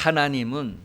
하나님은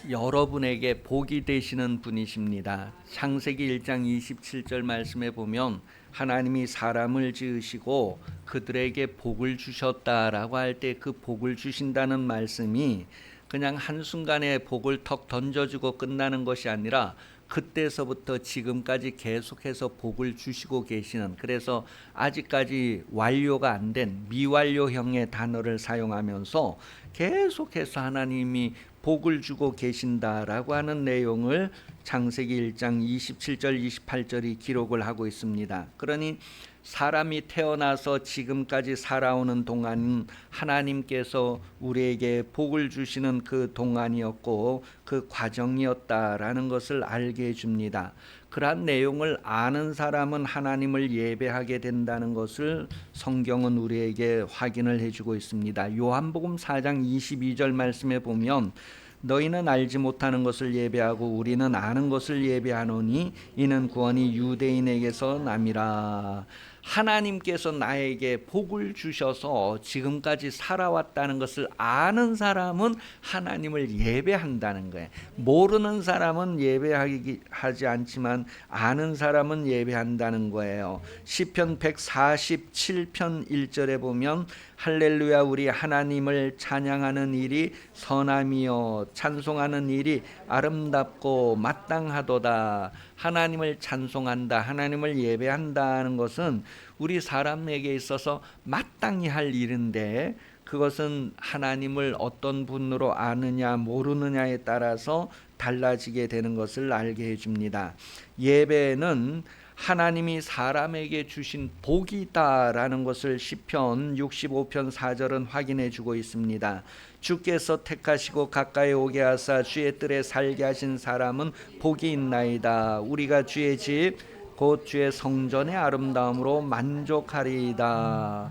여러분에게 복이 되시는 분이십니다. 창세기 1장 27절 말씀에 보면 하나님이 사람을 지으시고 그들에게 복을 주셨다라고 할 때 그 복을 주신다는 말씀이 그냥 한순간에 복을 턱 던져주고 끝나는 것이 아니라 그때서부터 지금까지 계속해서 복을 주시고 계시는, 그래서 아직까지 완료가 안 된 미완료형의 단어를 사용하면서 계속해서 하나님이 복을 주고 계신다라고 하는 내용을 창세기 1장 27절 28절이 기록을 하고 있습니다. 그러니 사람이 태어나서 지금까지 살아오는 동안은 하나님께서 우리에게 복을 주시는 그 동안이었고 그 과정이었다라는 것을 알게 해줍니다. 그러한 내용을 아는 사람은 하나님을 예배하게 된다는 것을 성경은 우리에게 확인을 해주고 있습니다. 요한복음 4장 22절 말씀에 보면 너희는 알지 못하는 것을 예배하고 우리는 아는 것을 예배하노니 이는 구원이 유대인에게서 남이라. 하나님께서 나에게 복을 주셔서 지금까지 살아왔다는 것을 아는 사람은 하나님을 예배한다는 거예요. 모르는 사람은 예배하지 않지만 아는 사람은 예배한다는 거예요. 시편 147편 1절에 보면 할렐루야 우리 하나님을 찬양하는 일이 선함이요 찬송하는 일이 아름답고 마땅하도다. 하나님을 찬송한다, 하나님을 예배한다는 것은 우리 사람에게 있어서 마땅히 할 일인데 그것은 하나님을 어떤 분으로 아느냐 모르느냐에 따라서 달라지게 되는 것을 알게 해줍니다. 예배는 하나님이 사람에게 주신 복이다라는 것을 시편 65편 4절은 확인해 주고 있습니다. 주께서 택하시고 가까이 오게 하사 주의 뜰에 살게 하신 사람은 복이 있나이다. 우리가 주의 집 곧 주의 성전의 아름다움으로 만족하리이다.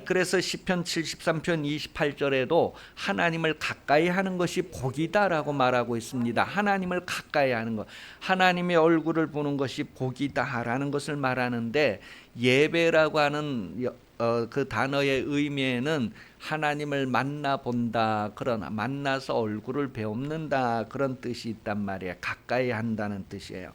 그래서 시편 73편 28절에도 하나님을 가까이 하는 것이 복이다라고 말하고 있습니다. 하나님을 가까이 하는 것, 하나님의 얼굴을 보는 것이 복이다라는 것을 말하는데, 예배라고 하는 그 단어의 의미에는 하나님을 만나본다, 그런 만나서 얼굴을 배웁는다, 그런 뜻이 있단 말이에요. 가까이 한다는 뜻이에요.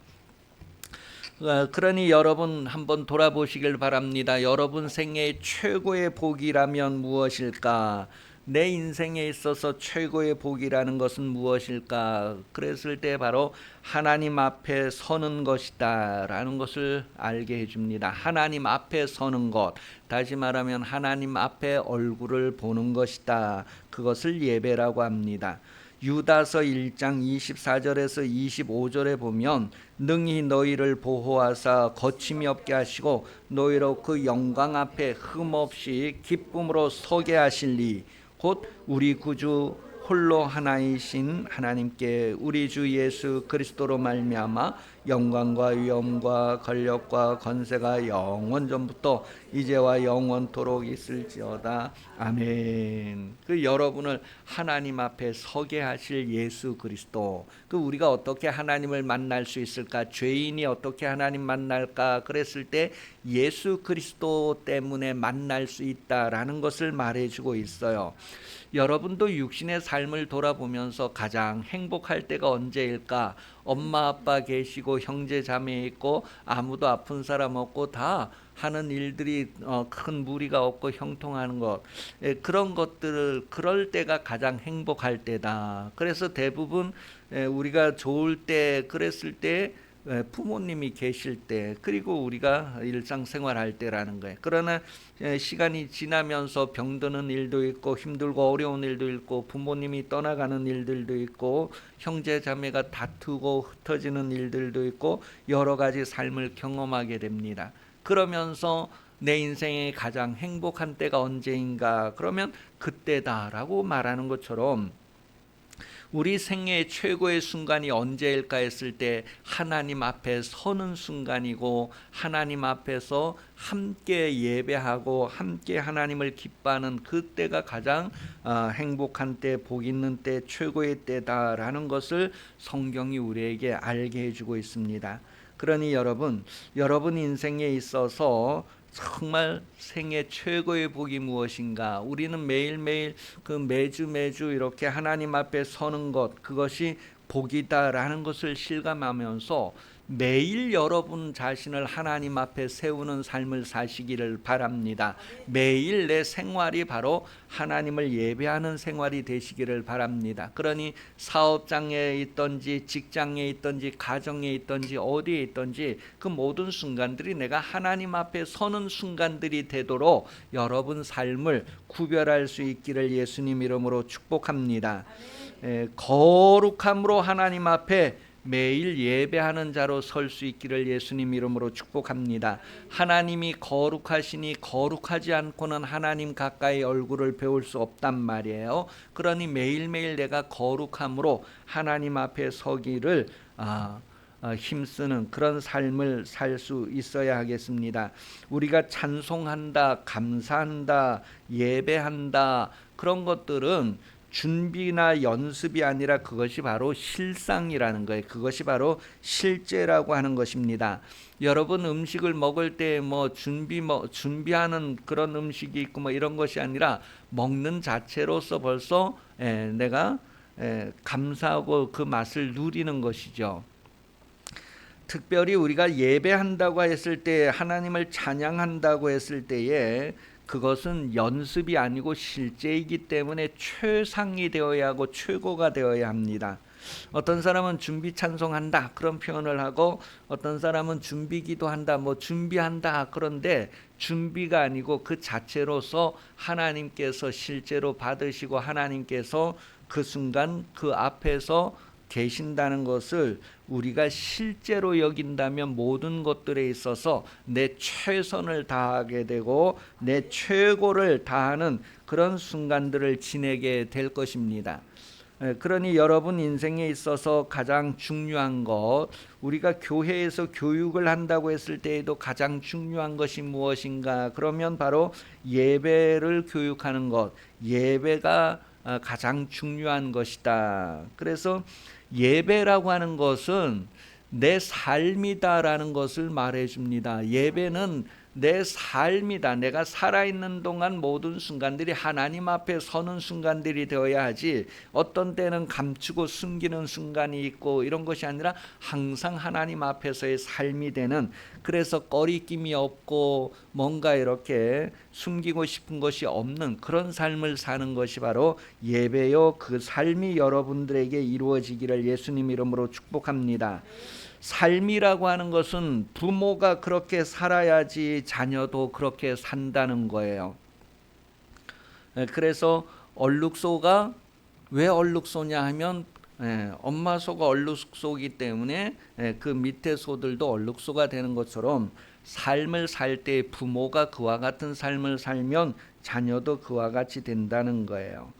그러니 여러분 한번 돌아보시길 바랍니다. 여러분 생애의 최고의 복이라면 무엇일까? 내 인생에 있어서 최고의 복이라는 것은 무엇일까? 그랬을 때 바로 하나님 앞에 서는 것이다 라는 것을 알게 해줍니다. 하나님 앞에 서는 것, 다시 말하면 하나님 앞에 얼굴을 보는 것이다. 그것을 예배라고 합니다. 유다서 1장 24절에서 25절에 보면 능히 너희를 보호하사 거침이 없게 하시고 너희로 그 영광 앞에 흠없이 기쁨으로 서게 하실리 곧 우리 구주 홀로 하나이신 하나님께 우리 주 예수 그리스도로 말미암아 영광과 위엄과 권력과 권세가 영원 전부터 이제와 영원토록 있을지어다. 아멘. 그 여러분을 하나님 앞에 서게 하실 예수 그리스도, 그 우리가 어떻게 하나님을 만날 수 있을까? 죄인이 어떻게 하나님 만날까? 그랬을 때 예수 그리스도 때문에 만날 수 있다라는 것을 말해주고 있어요. 여러분도 육신의 삶을 돌아보면서 가장 행복할 때가 언제일까? 엄마 아빠 계시고 형제 자매 있고 아무도 아픈 사람 없고 다 하는 일들이 큰 무리가 없고 형통하는 것, 그런 것들을, 그럴 때가 가장 행복할 때다. 그래서 대부분 우리가 좋을 때, 그랬을 때 부모님이 계실 때, 그리고 우리가 일상생활할 때라는 거예요. 그러나 시간이 지나면서 병드는 일도 있고 힘들고 어려운 일도 있고 부모님이 떠나가는 일들도 있고 형제 자매가 다투고 흩어지는 일들도 있고 여러 가지 삶을 경험하게 됩니다. 그러면서 내 인생의 가장 행복한 때가 언제인가? 그러면 그때다라고 말하는 것처럼 우리 생애의 최고의 순간이 언제일까 했을 때 하나님 앞에 서는 순간이고, 하나님 앞에서 함께 예배하고 함께 하나님을 기뻐하는 그때가 가장 행복한 때, 복 있는 때, 최고의 때다라는 것을 성경이 우리에게 알게 해주고 있습니다. 그러니 여러분 인생에 있어서 정말 생애 최고의 복이 무엇인가? 우리는 매일매일 그 매주 이렇게 하나님 앞에 서는 것, 그것이 복이다라는 것을 실감하면서 매일 여러분 자신을 하나님 앞에 세우는 삶을 사시기를 바랍니다. 매일 내 생활이 바로 하나님을 예배하는 생활이 되시기를 바랍니다. 그러니 사업장에 있든지 직장에 있든지 가정에 있든지 어디에 있든지 그 모든 순간들이 내가 하나님 앞에 서는 순간들이 되도록 여러분 삶을 구별할 수 있기를 예수님 이름으로 축복합니다. 거룩함으로 하나님 앞에 매일 예배하는 자로 설 수 있기를 예수님 이름으로 축복합니다. 하나님이 거룩하시니 거룩하지 않고는 하나님 가까이 얼굴을 배울 수 없단 말이에요. 그러니 매일매일 내가 거룩함으로 하나님 앞에 서기를 힘쓰는 그런 삶을 살 수 있어야 하겠습니다. 우리가 찬송한다, 감사한다, 예배한다, 그런 것들은 준비나 연습이 아니라 그것이 바로 실상이라는 거예요. 그것이 바로 실제라고 하는 것입니다. 여러분 음식을 먹을 때 준비하는 그런 음식이 있고 이런 것이 아니라 먹는 자체로서 벌써 내가 감사하고 그 맛을 누리는 것이죠. 특별히 우리가 예배한다고 했을 때, 하나님을 찬양한다고 했을 때에 그것은 연습이 아니고 실제이기 때문에 최상이 되어야 하고 최고가 되어야 합니다. 어떤 사람은 준비 찬송한다 그런 표현을 하고, 어떤 사람은 준비 기도한다 준비한다, 그런데 준비가 아니고 그 자체로서 하나님께서 실제로 받으시고 하나님께서 그 순간 그 앞에서 계신다는 것을 우리가 실제로 여긴다면 모든 것들에 있어서 내 최선을 다하게 되고 내 최고를 다하는 그런 순간들을 지내게 될 것입니다. 그러니 여러분 인생에 있어서 가장 중요한 것, 우리가 교회에서 교육을 한다고 했을 때에도 가장 중요한 것이 무엇인가? 그러면 바로 예배를 교육하는 것, 예배가 가장 중요한 것이다. 그래서 예배라고 하는 것은 내 삶이다라는 것을 말해줍니다. 예배는 내 삶이다. 내가 살아있는 동안 모든 순간들이 하나님 앞에 서는 순간들이 되어야 하지, 어떤 때는 감추고 숨기는 순간이 있고 이런 것이 아니라 항상 하나님 앞에서의 삶이 되는, 그래서 꺼리낌이 없고 뭔가 이렇게 숨기고 싶은 것이 없는 그런 삶을 사는 것이 바로 예배요. 그 삶이 여러분들에게 이루어지기를 예수님 이름으로 축복합니다. 삶이라고 하는 것은 부모가 그렇게 살아야지 자녀도 그렇게 산다는 거예요. 그래서 얼룩소가 왜 얼룩소냐 하면 엄마 소가 얼룩소이기 때문에 그 밑에 소들도 얼룩소가 되는 것처럼, 삶을 살 때 부모가 그와 같은 삶을 살면 자녀도 그와 같이 된다는 거예요.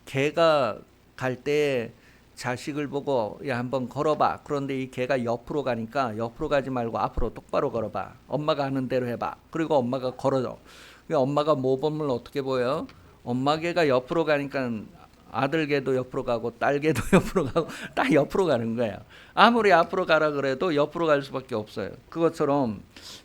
개가 갈 때 자식을 보고 야 한번 걸어봐. 그런데 이 개가 옆으로 가니까 옆으로 가지 말고 앞으로 똑바로 걸어봐. 엄마가 하는 대로 해봐. 그리고 엄마가 걸어줘. 엄마가 모범을 어떻게 보여요? 엄마 개가 옆으로 가니까 아들 개도 옆으로 가고 딸 개도 옆으로 가고 딱 옆으로 가는 거예요. 아무리 앞으로 가라 그래도 옆으로 갈 수밖에 없어요. 그것처럼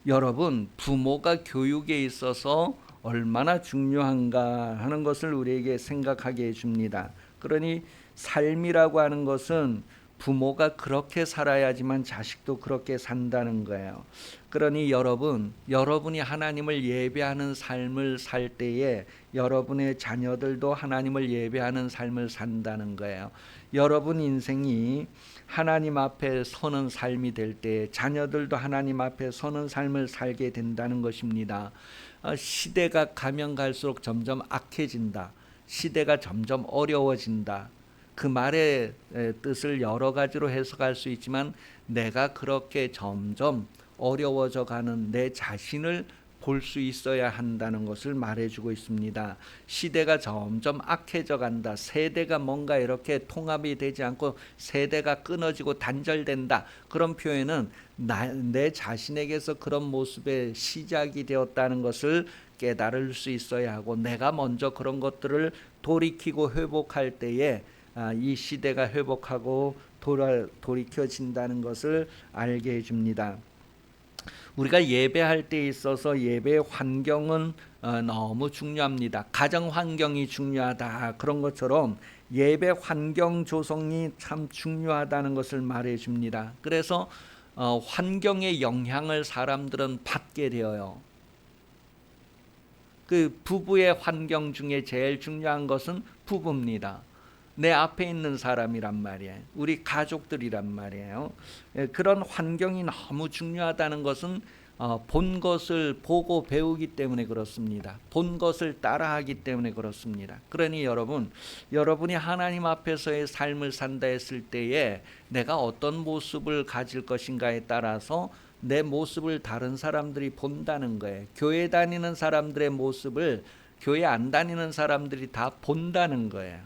여러분, 부모가 교육에 있어서 얼마나 중요한가 하는 것을 우리에게 생각하게 해줍니다. 그러니 삶이라고 하는 것은 부모가 그렇게 살아야지만 자식도 그렇게 산다는 거예요. 그러니 여러분이 하나님을 예배하는 삶을 살 때에 여러분의 자녀들도 하나님을 예배하는 삶을 산다는 거예요. 여러분 인생이 하나님 앞에 서는 삶이 될 때 자녀들도 하나님 앞에 서는 삶을 살게 된다는 것입니다. 시대가 가면 갈수록 점점 악해진다. 시대가 점점 어려워진다. 그 말의 뜻을 여러 가지로 해석할 수 있지만, 내가 그렇게 점점 어려워져 가는 내 자신을 볼 수 있어야 한다는 것을 말해주고 있습니다. 시대가 점점 악해져 간다. 세대가 뭔가 이렇게 통합이 되지 않고 세대가 끊어지고 단절된다. 그런 표현은 내 자신에게서 그런 모습의 시작이 되었다는 것을 깨달을 수 있어야 하고, 내가 먼저 그런 것들을 돌이키고 회복할 때에 이 시대가 회복하고 돌이켜진다는 것을 알게 해줍니다. 우리가 예배할 때 있어서 예배 환경은 너무 중요합니다. 가정 환경이 중요하다 그런 것처럼 예배 환경 조성이 참 중요하다는 것을 말해 줍니다. 그래서 환경의 영향을 사람들은 받게 되어요. 그 부부의 환경 중에 제일 중요한 것은 부부입니다. 내 앞에 있는 사람이란 말이에요. 우리 가족들이란 말이에요. 그런 환경이 너무 중요하다는 것은 본 것을 보고 배우기 때문에 그렇습니다. 본 것을 따라하기 때문에 그렇습니다. 그러니 여러분이 하나님 앞에서의 삶을 산다 했을 때에 내가 어떤 모습을 가질 것인가에 따라서 내 모습을 다른 사람들이 본다는 거예요. 교회 다니는 사람들의 모습을 교회 안 다니는 사람들이 다 본다는 거예요.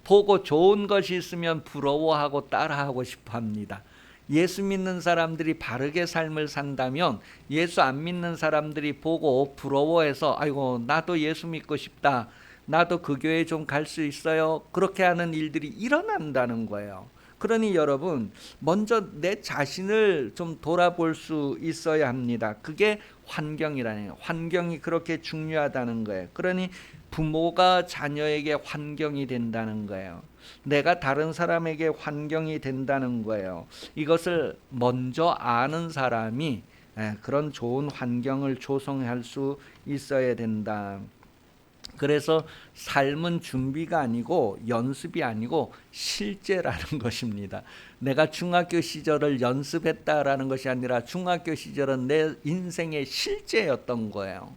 보고 좋은 것이 있으면 부러워하고 따라하고 싶어 합니다. 예수 믿는 사람들이 바르게 삶을 산다면 예수 안 믿는 사람들이 보고 부러워해서 아이고 나도 예수 믿고 싶다. 나도 그 교회 좀 갈 수 있어요. 그렇게 하는 일들이 일어난다는 거예요. 그러니 여러분 먼저 내 자신을 좀 돌아볼 수 있어야 합니다. 그게 환경이라는 거예요. 환경이 그렇게 중요하다는 거예요. 그러니 부모가 자녀에게 환경이 된다는 거예요. 내가 다른 사람에게 환경이 된다는 거예요. 이것을 먼저 아는 사람이 그런 좋은 환경을 조성할 수 있어야 된다. 그래서 삶은 준비가 아니고 연습이 아니고 실제라는 것입니다. 내가 중학교 시절을 연습했다라는 것이 아니라 중학교 시절은 내 인생의 실제였던 거예요.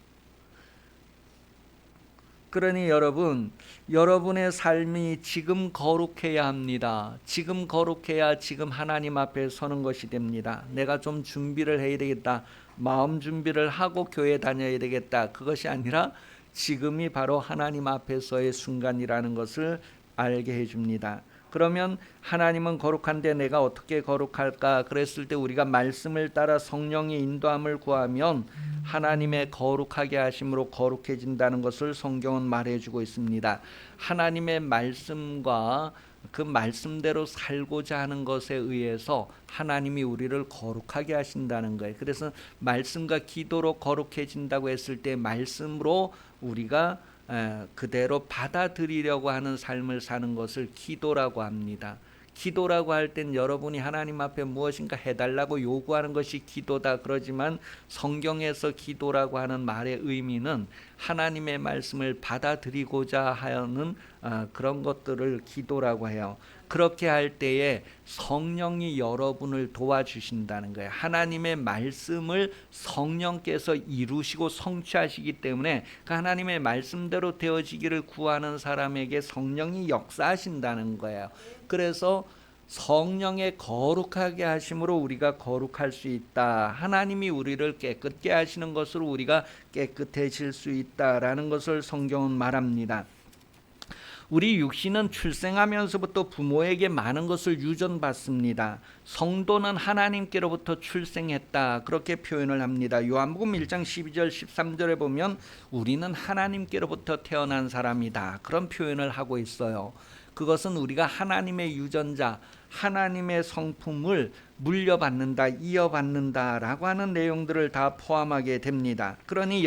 그러니 여러분의 삶이 지금 거룩해야 합니다. 지금 거룩해야 지금 하나님 앞에 서는 것이 됩니다. 내가 좀 준비를 해야 되겠다. 마음 준비를 하고 교회 다녀야 되겠다. 그것이 아니라 지금이 바로 하나님 앞에서의 순간이라는 것을 알게 해줍니다. 그러면 하나님은 거룩한데 내가 어떻게 거룩할까? 그랬을 때 우리가 말씀을 따라 성령의 인도함을 구하면 하나님의 거룩하게 하심으로 거룩해진다는 것을 성경은 말해주고 있습니다. 하나님의 말씀과 그 말씀대로 살고자 하는 것에 의해서 하나님이 우리를 거룩하게 하신다는 거예요. 그래서 말씀과 기도로 거룩해진다고 했을 때 말씀으로 우리가 그대로 받아들이려고 하는 삶을 사는 것을 기도라고 합니다. 기도라고 할 땐 여러분이 하나님 앞에 무엇인가 해달라고 요구하는 것이 기도다 그러지만 성경에서 기도라고 하는 말의 의미는 하나님의 말씀을 받아들이고자 하는 그런 것들을 기도라고 해요. 그렇게 할 때에 성령이 여러분을 도와주신다는 거예요. 하나님의 말씀을 성령께서 이루시고 성취하시기 때문에 그 하나님의 말씀대로 되어지기를 구하는 사람에게 성령이 역사하신다는 거예요. 그래서 성령의 거룩하게 하심으로 우리가 거룩할 수 있다. 하나님이 우리를 깨끗게 하시는 것으로 우리가 깨끗해질 수 있다라는 것을 성경은 말합니다. 우리 육신은 출생하면서부터 부모에게 많은 것을 유전받습니다. 성도는 하나님께로부터 출생했다. 그렇게 표현을 합니다. 요한복음 1장 12절 13절에 보면 우리는 하나님께로부터 태어난 사람이다. 그런 표현을 하고 있어요. 그것은 우리가 하나님의 유전자, 하나님의 성품을 물려받는다, 이어받는다라고 하는 내용들을 다 포함하게 됩니다. 그러니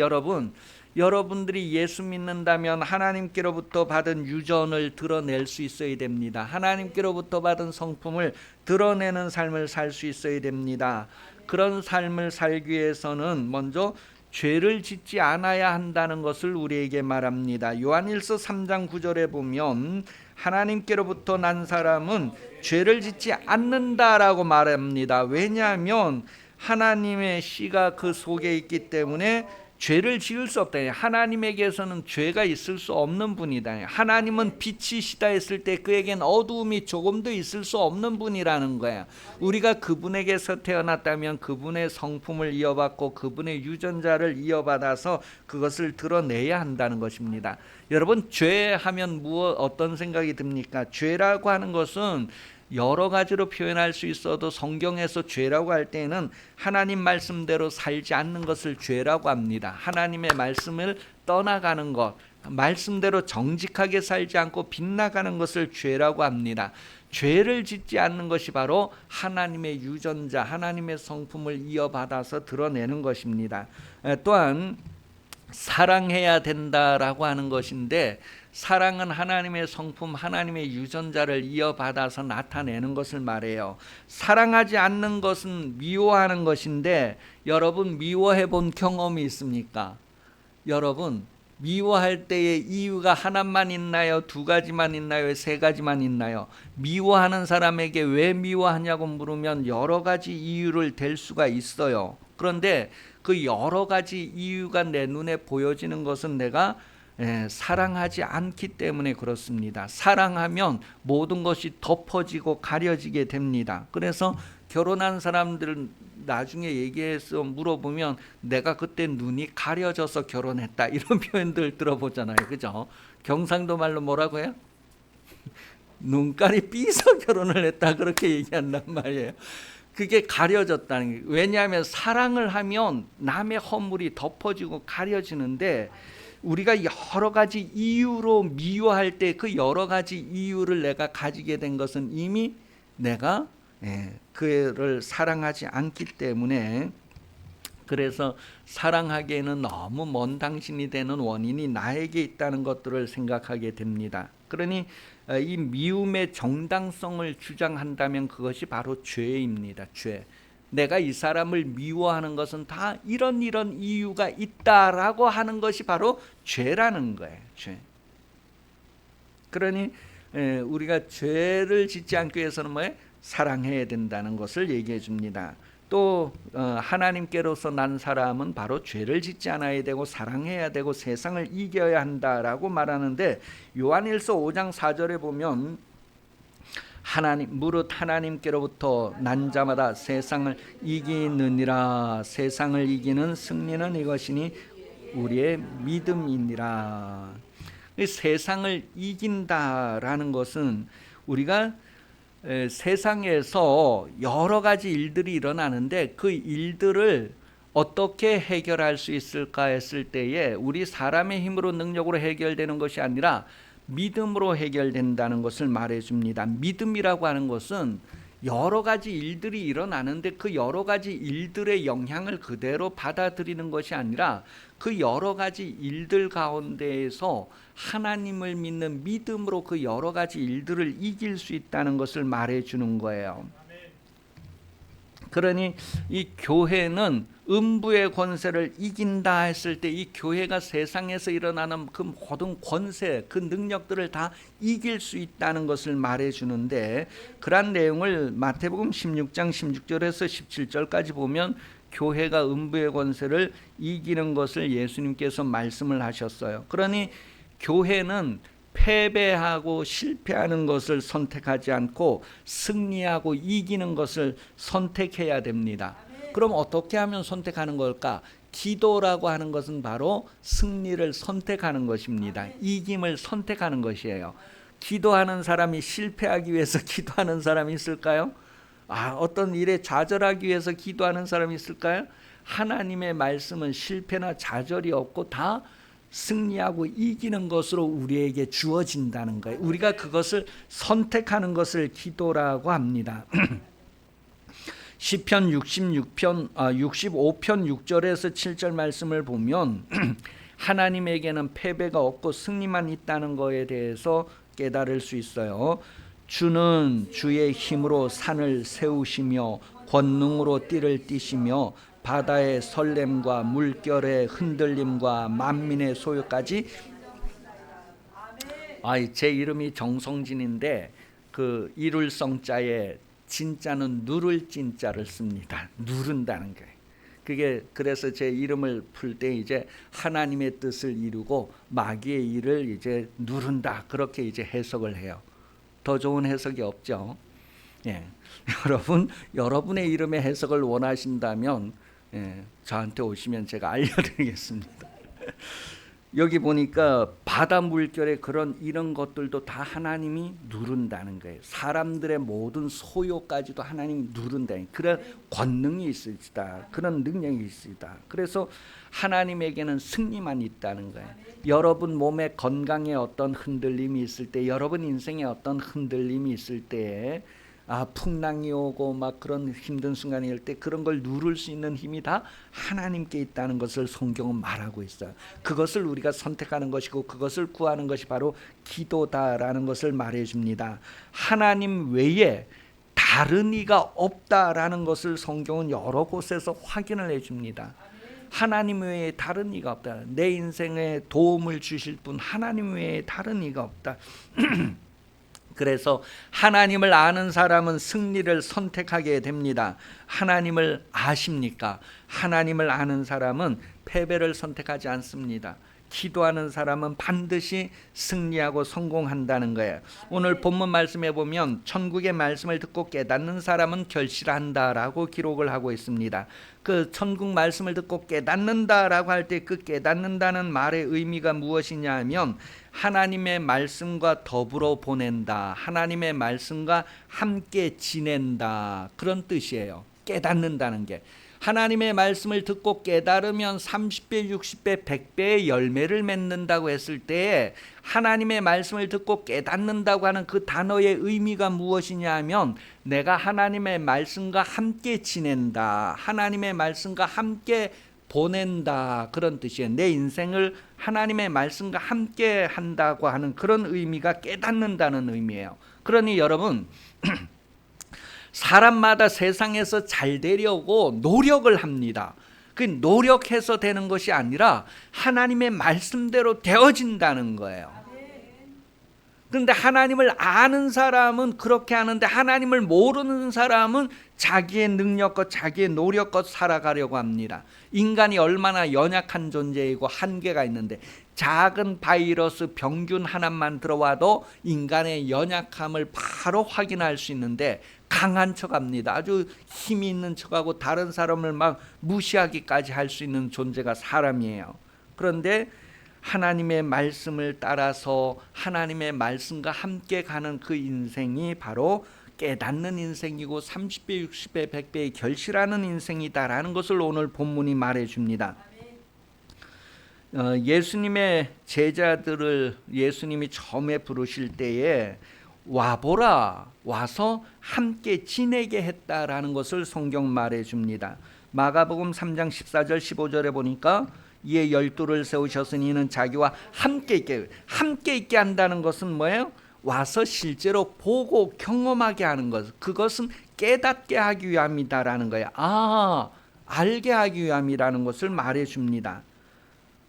여러분들이 예수 믿는다면 하나님께로부터 받은 유전을 드러낼 수 있어야 됩니다. 하나님께로부터 받은 성품을 드러내는 삶을 살 수 있어야 됩니다. 그런 삶을 살기 위해서는 먼저 죄를 짓지 않아야 한다는 것을 우리에게 말합니다. 요한일서 3장 9절에 보면 하나님께로부터 난 사람은 죄를 짓지 않는다라고 말합니다. 왜냐하면 하나님의 씨가 그 속에 있기 때문에 죄를 지을 수 없다. 하나님에게서는 죄가 있을 수 없는 분이다. 하나님은 빛이시다 했을 때 그에겐 어두움이 조금도 있을 수 없는 분이라는 거야. 우리가 그분에게서 태어났다면 그분의 성품을 이어받고 그분의 유전자를 이어받아서 그것을 드러내야 한다는 것입니다. 여러분, 죄하면 어떤 생각이 듭니까? 죄라고 하는 것은 여러 가지로 표현할 수 있어도 성경에서 죄라고 할 때는 하나님 말씀대로 살지 않는 것을 죄라고 합니다. 하나님의 말씀을 떠나가는 것, 말씀대로 정직하게 살지 않고 빗나가는 것을 죄라고 합니다. 죄를 짓지 않는 것이 바로 하나님의 유전자, 하나님의 성품을 이어받아서 드러내는 것입니다. 또한 사랑해야 된다라고 하는 것인데, 사랑은 하나님의 성품, 하나님의 유전자를 이어받아서 나타내는 것을 말해요. 사랑하지 않는 것은 미워하는 것인데, 여러분 미워해 본 경험이 있습니까? 여러분 미워할 때의 이유가 하나만 있나요? 두 가지만 있나요? 세 가지만 있나요? 미워하는 사람에게 왜 미워하냐고 물으면 여러 가지 이유를 댈 수가 있어요. 그런데 그 여러 가지 이유가 내 눈에 보여지는 것은 내가 사랑하지 않기 때문에 그렇습니다. 사랑하면 모든 것이 덮어지고 가려지게 됩니다. 그래서 결혼한 사람들은 나중에 얘기해서 물어보면 내가 그때 눈이 가려져서 결혼했다, 이런 표현들 들어보잖아요. 그죠? 경상도 말로 뭐라고 해요? 눈깔이 삐서 결혼을 했다, 그렇게 얘기한단 말이에요. 그게 가려졌다는 게, 왜냐하면 사랑을 하면 남의 허물이 덮어지고 가려지는데, 우리가 여러 가지 이유로 미워할 때 그 여러 가지 이유를 내가 가지게 된 것은 이미 내가 그를 사랑하지 않기 때문에, 그래서 사랑하기에는 너무 먼 당신이 되는 원인이 나에게 있다는 것들을 생각하게 됩니다. 그러니 이 미움의 정당성을 주장한다면 그것이 바로 죄입니다. 죄. 내가 이 사람을 미워하는 것은 다 이런 이유가 있다라고 하는 것이 바로 죄라는 거예요. 죄. 그러니 우리가 죄를 짓지 않기 위해서는 뭐예요? 사랑해야 된다는 것을 얘기해 줍니다. 또 하나님께로서 난 사람은 바로 죄를 짓지 않아야 되고 사랑해야 되고 세상을 이겨야 한다라고 말하는데, 요한일서 5장 4절에 보면 무릇 하나님께로부터 난 자마다 세상을 이기느니라. 세상을 이기는 승리는 이것이니 우리의 믿음이니라. 세상을 이긴다라는 것은 우리가 세상에서 여러 가지 일들이 일어나는데 그 일들을 어떻게 해결할 수 있을까 했을 때에 우리 사람의 힘으로 능력으로 해결되는 것이 아니라 믿음으로 해결된다는 것을 말해줍니다. 믿음이라고 하는 것은 여러 가지 일들이 일어나는데 그 여러 가지 일들의 영향을 그대로 받아들이는 것이 아니라 그 여러 가지 일들 가운데에서 하나님을 믿는 믿음으로 그 여러 가지 일들을 이길 수 있다는 것을 말해주는 거예요. 그러니 이 교회는 음부의 권세를 이긴다 했을 때 이 교회가 세상에서 일어나는 그 모든 권세, 그 능력들을 다 이길 수 있다는 것을 말해주는데, 그러한 내용을 마태복음 16장 16절에서 17절까지 보면 교회가 음부의 권세를 이기는 것을 예수님께서 말씀을 하셨어요. 그러니 교회는 패배하고 실패하는 것을 선택하지 않고 승리하고 이기는 것을 선택해야 됩니다. 그럼 어떻게 하면 선택하는 걸까? 기도라고 하는 것은 바로 승리를 선택하는 것입니다. 이김을 선택하는 것이에요. 기도하는 사람이 실패하기 위해서 기도하는 사람이 있을까요? 어떤 일에 좌절하기 위해서 기도하는 사람이 있을까요? 하나님의 말씀은 실패나 좌절이 없고 다 승리하고 이기는 것으로 우리에게 주어진다는 거예요. 우리가 그것을 선택하는 것을 기도라고 합니다. 시편 65편 6절에서 7절 말씀을 보면 하나님에게는 패배가 없고 승리만 있다는 것에 대해서 깨달을 수 있어요. 주는 주의 힘으로 산을 세우시며 권능으로 띠를 띠시며 바다의 설렘과 물결의 흔들림과 만민의 소유까지. 제 이름이 정성진인데 그 이룰 성자에 진짜는 누를 진짜를 씁니다. 누른다는 거예요. 그게 그래서 제 이름을 풀 때 이제 하나님의 뜻을 이루고 마귀의 일을 이제 누른다, 그렇게 이제 해석을 해요. 더 좋은 해석이 없죠. 여러분, 여러분의 이름의 해석을 원하신다면 저한테 오시면 제가 알려드리겠습니다. 여기 보니까 바다 물결의 그런 이런 것들도 다 하나님이 누른다는 거예요. 사람들의 모든 소요까지도 하나님이 누른다. 그런 권능이 있으시다. 그런 능력이 있으시다. 그래서 하나님에게는 승리만 있다는 거예요. 여러분 몸의 건강에 어떤 흔들림이 있을 때, 여러분 인생에 어떤 흔들림이 있을 때, 풍랑이 오고 막 그런 힘든 순간이 올 때 그런 걸 누를 수 있는 힘이 다 하나님께 있다는 것을 성경은 말하고 있어요. 그것을 우리가 선택하는 것이고 그것을 구하는 것이 바로 기도다라는 것을 말해줍니다. 하나님 외에 다른 이가 없다라는 것을 성경은 여러 곳에서 확인을 해줍니다. 하나님 외에 다른 이가 없다. 내 인생에 도움을 주실 분 하나님 외에 다른 이가 없다. 그래서 하나님을 아는 사람은 승리를 선택하게 됩니다. 하나님을 아십니까? 하나님을 아는 사람은 패배를 선택하지 않습니다. 기도하는 사람은 반드시 승리하고 성공한다는 거예요. 오늘 본문 말씀에 보면 천국의 말씀을 듣고 깨닫는 사람은 결실한다라고 기록을 하고 있습니다. 그 천국 말씀을 듣고 깨닫는다라고 할 때 그 깨닫는다는 말의 의미가 무엇이냐 하면 하나님의 말씀과 더불어 보낸다, 하나님의 말씀과 함께 지낸다, 그런 뜻이에요. 깨닫는다는 게 하나님의 말씀을 듣고 깨달으면 30배, 60배, 100배의 열매를 맺는다고 했을 때 하나님의 말씀을 듣고 깨닫는다고 하는 그 단어의 의미가 무엇이냐 하면 내가 하나님의 말씀과 함께 지낸다, 하나님의 말씀과 함께 보낸다, 그런 뜻이에요. 내 인생을 하나님의 말씀과 함께 한다고 하는 그런 의미가 깨닫는다는 의미예요. 그러니 여러분 사람마다 세상에서 잘 되려고 노력을 합니다. 그 노력해서 되는 것이 아니라 하나님의 말씀대로 되어진다는 거예요. 그런데 하나님을 아는 사람은 그렇게 하는데 하나님을 모르는 사람은 자기의 능력과 자기의 노력껏 살아가려고 합니다. 인간이 얼마나 연약한 존재이고 한계가 있는데 작은 바이러스 병균 하나만 들어와도 인간의 연약함을 바로 확인할 수 있는데 강한 척합니다. 아주 힘이 있는 척하고 다른 사람을 막 무시하기까지 할 수 있는 존재가 사람이에요. 그런데 하나님의 말씀을 따라서 하나님의 말씀과 함께 가는 그 인생이 바로 깨닫는 인생이고 30배, 60배, 100배의 결실하는 인생이다라는 것을 오늘 본문이 말해줍니다. 예수님의 제자들을 예수님이 처음에 부르실 때에 와보라, 와서 함께 지내게 했다라는 것을 성경 말해줍니다. 마가복음 3장 14절 15절에 보니까 이에 12를 세우셨으니 이는 자기와 함께 있게 한다는 것은 뭐예요? 와서 실제로 보고 경험하게 하는 것, 그것은 깨닫게 하기 위함이다라는 거예요. 알게 하기 위함이라는 것을 말해줍니다.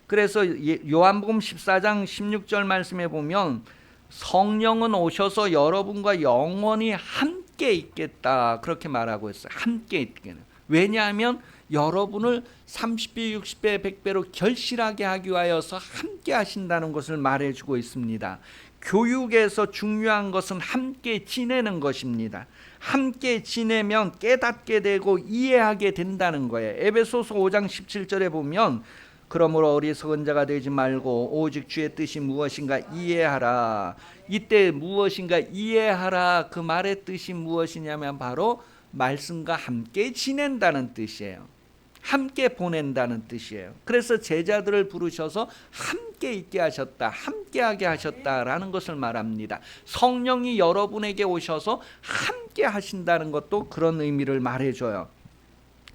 그래서 요한복음 14장 16절 말씀에 보면 성령은 오셔서 여러분과 영원히 함께 있겠다, 그렇게 말하고 있어요. 함께 있게. 왜냐하면 여러분을 30배, 60배, 100배로 결실하게 하기 위하여서 함께 하신다는 것을 말해주고 있습니다. 교육에서 중요한 것은 함께 지내는 것입니다. 함께 지내면 깨닫게 되고 이해하게 된다는 거예요. 에베소서 5장 17절에 보면 그러므로 어리석은 자가 되지 말고 오직 주의 뜻이 무엇인가 이해하라. 이때 무엇인가 이해하라, 그 말의 뜻이 무엇이냐면 바로 말씀과 함께 지낸다는 뜻이에요. 함께 보낸다는 뜻이에요. 그래서 제자들을 부르셔서 함께 있게 하셨다, 함께하게 하셨다라는 것을 말합니다. 성령이 여러분에게 오셔서 함께 하신다는 것도 그런 의미를 말해줘요.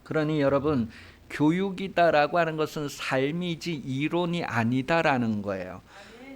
그러니 여러분, 교육이다라고 하는 것은 삶이지 이론이 아니다라는 거예요.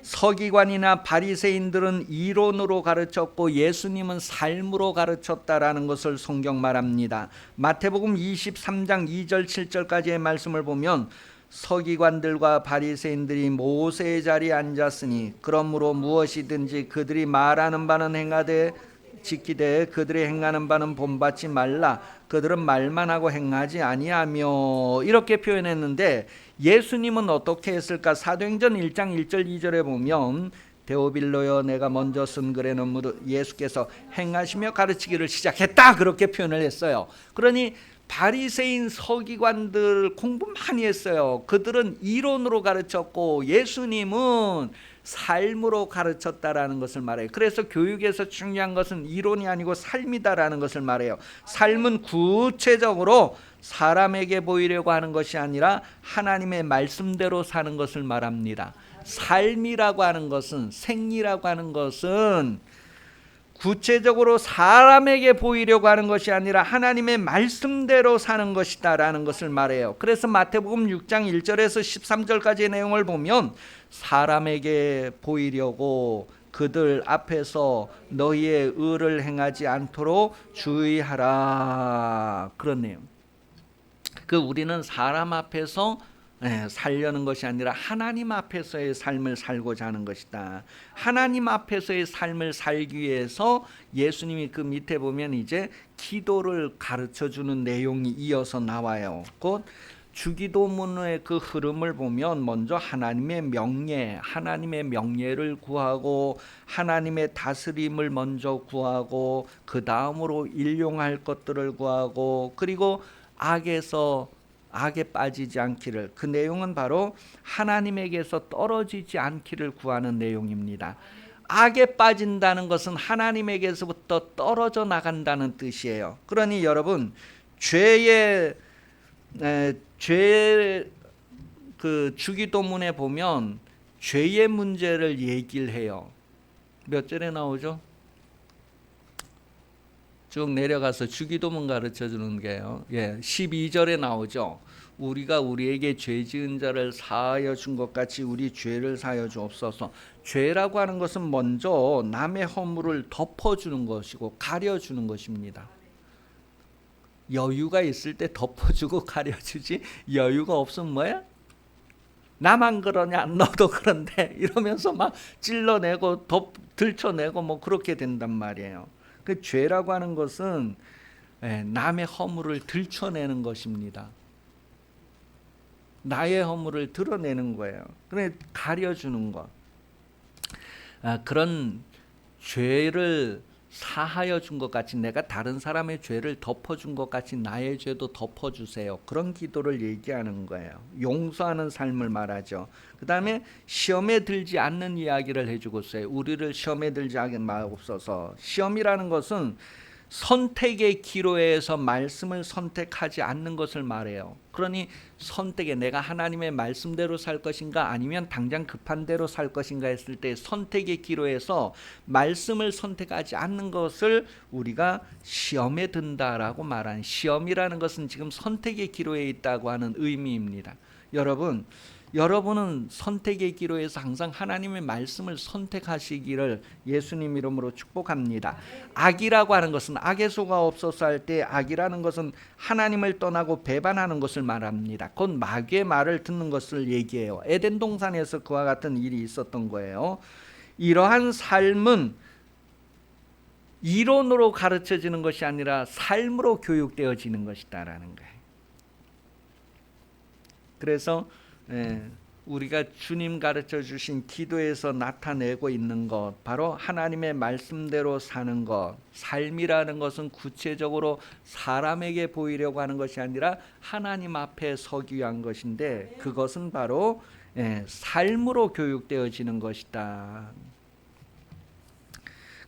서기관이나 바리새인들은 이론으로 가르쳤고 예수님은 삶으로 가르쳤다라는 것을 성경 말합니다. 마태복음 23장 2절 7절까지의 말씀을 보면 서기관들과 바리새인들이 모세의 자리에 앉았으니 그러므로 무엇이든지 그들이 말하는 바는 행하되 지키되 그들이 행하는 바는 본받지 말라. 그들은 말만 하고 행하지 아니하며, 이렇게 표현했는데 예수님은 어떻게 했을까? 사도행전 1장 1절 2절에 보면 데오빌로여 내가 먼저 쓴 글에는 예수께서 행하시며 가르치기를 시작했다, 그렇게 표현을 했어요. 그러니 바리새인 서기관들 공부 많이 했어요. 그들은 이론으로 가르쳤고 예수님은 삶으로 가르쳤다라는 것을 말해요. 그래서 교육에서 중요한 것은 이론이 아니고 삶이다라는 것을 말해요. 삶은 구체적으로 사람에게 보이려고 하는 것이 아니라 하나님의 말씀대로 사는 것을 말합니다. 삶이라고 하는 것은, 생리라고 하는 것은 구체적으로 사람에게 보이려고 하는 것이 아니라 하나님의 말씀대로 사는 것이다 라는 것을 말해요. 그래서 마태복음 6장 1절에서 13절까지의 내용을 보면 사람에게 보이려고 그들 앞에서 너희의 의를 행하지 않도록 주의하라, 그런 내용. 우리는 사람 앞에서 살려는 것이 아니라 하나님 앞에서의 삶을 살고자 하는 것이다. 하나님 앞에서의 삶을 살기 위해서 예수님이 그 밑에 보면 이제 기도를 가르쳐주는 내용이 이어서 나와요. 곧 주기도문의 그 흐름을 보면 먼저 하나님의 명예를 구하고 하나님의 다스림을 먼저 구하고 그 다음으로 일용할 것들을 구하고 그리고 악에 빠지지 않기를, 그 내용은 바로 하나님에게서 떨어지지 않기를 구하는 내용입니다. 악에 빠진다는 것은 하나님에게서부터 떨어져 나간다는 뜻이에요. 그러니 여러분, 죄 그 주기도문에 보면 죄의 문제를 얘기를 해요. 몇 절에 나오죠? 쭉 내려가서 주기도문 가르쳐 주는 게요. 12절에 나오죠. 우리가 우리에게 죄 지은 자를 사하여 준 것 같이 우리 죄를 사하여 주옵소서. 죄라고 하는 것은 먼저 남의 허물을 덮어주는 것이고 가려주는 것입니다. 여유가 있을 때 덮어주고 가려주지, 여유가 없으면 뭐야? 나만 그러냐, 너도 그런데 이러면서 막 찔러내고 들춰내고 뭐 그렇게 된단 말이에요. 그 죄라고 하는 것은 남의 허물을 들춰내는 것입니다. 나의 허물을 드러내는 거예요. 그래, 가려주는 것. 그런 죄를 사하여 준 것 같이, 내가 다른 사람의 죄를 덮어준 것 같이 나의 죄도 덮어주세요. 그런 기도를 얘기하는 거예요. 용서하는 삶을 말하죠. 그 다음에 시험에 들지 않는 이야기를 해주고 있어요. 우리를 시험에 들지 않게 마옵소서. 시험이라는 것은 선택의 기로에서 말씀을 선택하지 않는 것을 말해요. 그러니 선택에 내가 하나님의 말씀대로 살 것인가 아니면 당장 급한 대로 살 것인가 했을 때 선택의 기로에서 말씀을 선택하지 않는 것을 우리가 시험에 든다라고 말하는, 시험이라는 것은 지금 선택의 기로에 있다고 하는 의미입니다. 여러분은 선택의 기로에서 항상 하나님의 말씀을 선택하시기를 예수님 이름으로 축복합니다. 악이라고 하는 것은, 악의 수가 없어서 할 때 악이라는 것은 하나님을 떠나고 배반하는 것을 말합니다. 곧 마귀의 말을 듣는 것을 얘기해요. 에덴 동산에서 그와 같은 일이 있었던 거예요. 이러한 삶은 이론으로 가르쳐지는 것이 아니라 삶으로 교육되어지는 것이다라는 거예요. 그래서 우리가 주님 가르쳐 주신 기도에서 나타내고 있는 것, 바로 하나님의 말씀대로 사는 것. 삶이라는 것은 구체적으로 사람에게 보이려고 하는 것이 아니라 하나님 앞에 서기 위한 것인데, 그것은 바로 삶으로 교육되어지는 것이다.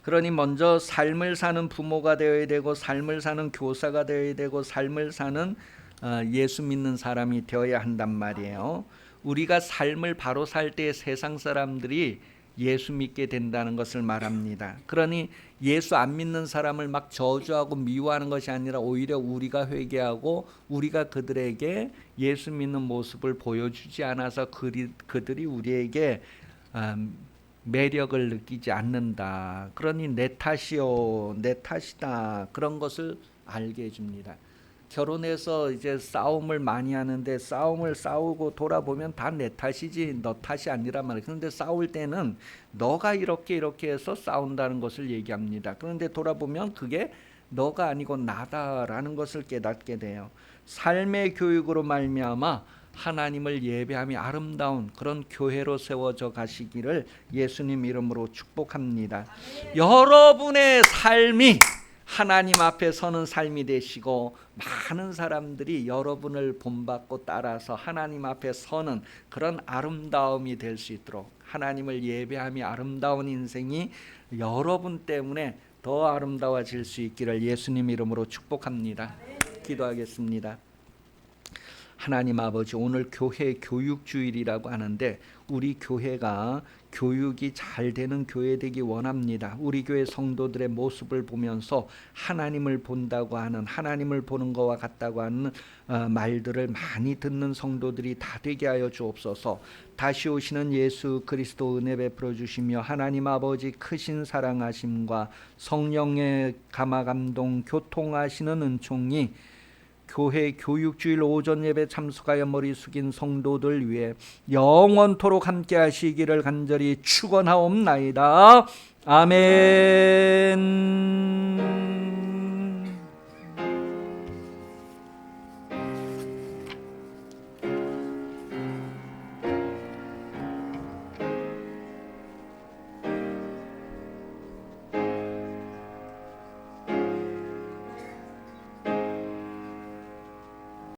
그러니 먼저 삶을 사는 부모가 되어야 되고, 삶을 사는 교사가 되어야 되고, 삶을 사는 예수 믿는 사람이 되어야 한단 말이에요. 우리가 삶을 바로 살 때 세상 사람들이 예수 믿게 된다는 것을 말합니다. 그러니 예수 안 믿는 사람을 막 저주하고 미워하는 것이 아니라 오히려 우리가 회개하고 우리가 그들에게 예수 믿는 모습을 보여주지 않아서 그들이 우리에게 매력을 느끼지 않는다. 그러니 내 탓이요, 내 탓이다, 그런 것을 알게 해줍니다. 결혼해서 이제 싸움을 많이 하는데 싸움을 싸우고 돌아보면 다 내 탓이지 너 탓이 아니란 말이에요. 그런데 싸울 때는 너가 이렇게 해서 싸운다는 것을 얘기합니다. 그런데 돌아보면 그게 너가 아니고 나다라는 것을 깨닫게 돼요. 삶의 교육으로 말미암아 하나님을 예배하며 아름다운 그런 교회로 세워져 가시기를 예수님 이름으로 축복합니다. 여러분의 삶이 하나님 앞에 서는 삶이 되시고 많은 사람들이 여러분을 본받고 따라서 하나님 앞에 서는 그런 아름다움이 될 수 있도록 하나님을 예배하며 아름다운 인생이 여러분 때문에 더 아름다워질 수 있기를 예수님 이름으로 축복합니다. 기도하겠습니다. 하나님 아버지, 오늘 교회 교육주일이라고 하는데 우리 교회가 교육이 잘 되는 교회 되기 원합니다. 우리 교회 성도들의 모습을 보면서 하나님을 본다고 하는, 하나님을 보는 것과 같다고 하는 말들을 많이 듣는 성도들이 다 되게 하여 주옵소서. 다시 오시는 예수 그리스도 은혜 베풀어 주시며 하나님 아버지 크신 사랑하심과 성령의 감화감동 교통하시는 은총이 교회 교육주일 오전 예배 참석하여 머리 숙인 성도들 위해 영원토록 함께 하시기를 간절히 축원하옵나이다. 아멘.